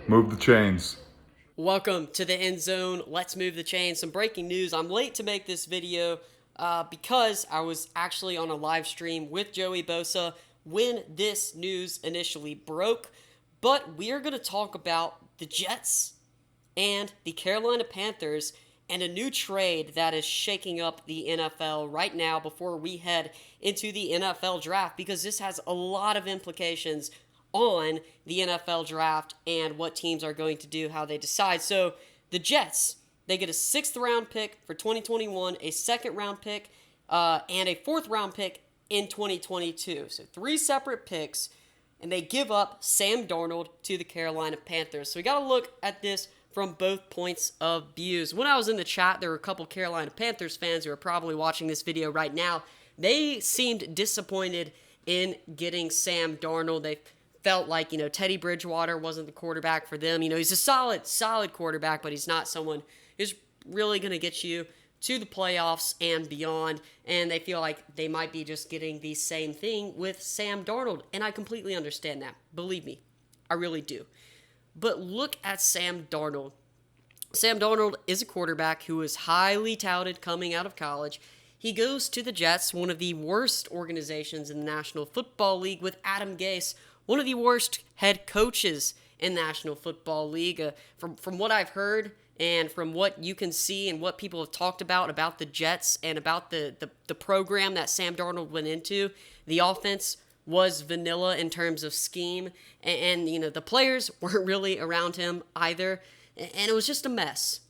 Move the chains. Welcome to the End Zone. Let's move the chain. Some breaking news. I'm late to make this video because I was actually on a live stream with Joey Bosa when this news initially broke. But we are going to talk about the Jets and the Carolina Panthers and a new trade that is shaking up the NFL right now before we head into the NFL draft, because this has a lot of implications on the NFL draft and what teams are going to do, how they decide. So the Jets, they get a 6th round pick for 2021, a 2nd round pick, and a 4th round pick in 2022. So 3 separate picks, and they give up Sam Darnold to the Carolina Panthers. So we got to look at this from both points of views. When I was in the chat, there were a couple Carolina Panthers fans who are probably watching this video right now. They seemed disappointed in getting Sam Darnold. They felt like, Teddy Bridgewater wasn't the quarterback for them. He's a solid quarterback, but he's not someone who's really going to get you to the playoffs and beyond. And they feel like they might be just getting the same thing with Sam Darnold. And I completely understand that. Believe me, I really do. But look at Sam Darnold. Sam Darnold is a quarterback who is highly touted coming out of college. He goes to the Jets, one of the worst organizations in the National Football League, with Adam Gase, one of the worst head coaches in the National Football League. From what I've heard and from what you can see and what people have talked about the Jets and about the program that Sam Darnold went into, the offense was vanilla in terms of scheme, and the players weren't really around him either, and it was just a mess.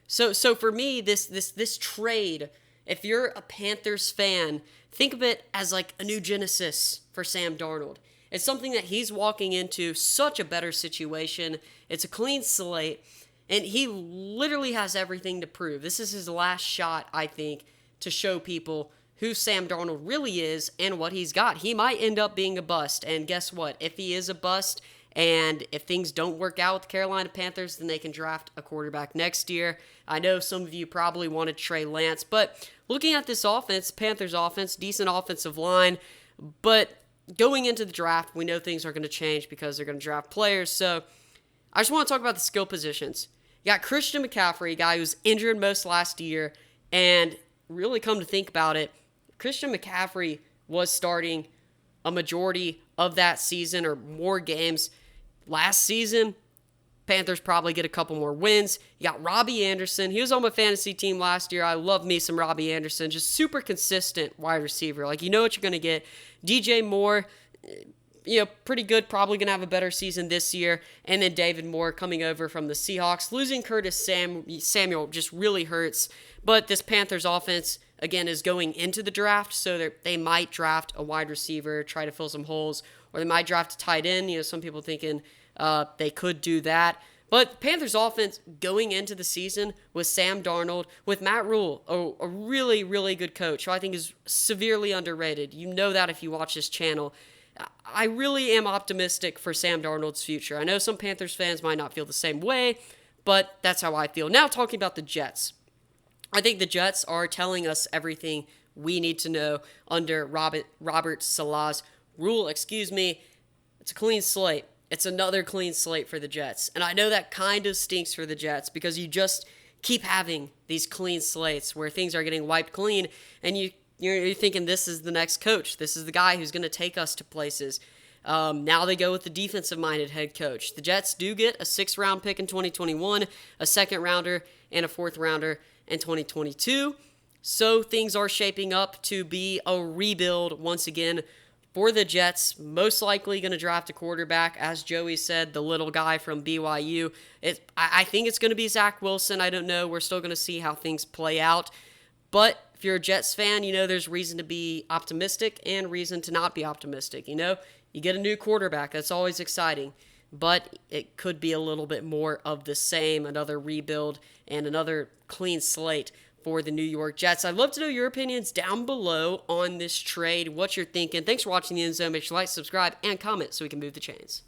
So for me, this trade, if you're a Panthers fan, think of it as like a new genesis for Sam Darnold. It's something that he's walking into such a better situation. It's a clean slate, and he literally has everything to prove. This is his last shot, I think, to show people who Sam Darnold really is and what he's got. He might end up being a bust, and guess what? If he is a bust and if things don't work out with the Carolina Panthers, then they can draft a quarterback next year. I know some of you probably wanted Trey Lance, but looking at this offense, Panthers offense, decent offensive line, but going into the draft, we know things are going to change because they're going to draft players. So I just want to talk about the skill positions. You got Christian McCaffrey, a guy who was injured most last year, and really come to think about it, Christian McCaffrey was starting a majority of that season or more games last season. Panthers probably get a couple more wins. You got Robbie Anderson. He was on my fantasy team last year. I love me some Robbie Anderson. Just super consistent wide receiver. Like, you know what you're going to get. DJ Moore, pretty good. Probably going to have a better season this year. And then David Moore coming over from the Seahawks. Losing Curtis Samuel just really hurts. But this Panthers offense, again, is going into the draft, so they might draft a wide receiver, try to fill some holes, or they might draft a tight end. Some people thinking they could do that. But Panthers offense going into the season with Sam Darnold, with Matt Rule, a really, really good coach who I think is severely underrated. You know that if you watch this channel. I really am optimistic for Sam Darnold's future. I know some Panthers fans might not feel the same way, but that's how I feel. Now talking about the Jets. I think the Jets are telling us everything we need to know under Robert Saleh's rule. It's a clean slate. It's another clean slate for the Jets. And I know that kind of stinks for the Jets because you just keep having these clean slates where things are getting wiped clean, and you're thinking this is the next coach. This is the guy who's going to take us to places. Now they go with the defensive-minded head coach. The Jets do get a 6th round pick in 2021, a 2nd rounder, and a 4th rounder in 2022. So things are shaping up to be a rebuild once again for the Jets. Most likely going to draft a quarterback, as Joey said, the little guy from BYU. I think it's going to be Zach Wilson. I don't know. We're still going to see how things play out. But if you're a Jets fan, there's reason to be optimistic and reason to not be optimistic. You get a new quarterback. That's always exciting. But it could be a little bit more of the same, another rebuild and another clean slate for the New York Jets. I'd love to know your opinions down below on this trade, what you're thinking. Thanks for watching the End Zone. Make sure to like, subscribe, and comment so we can move the chains.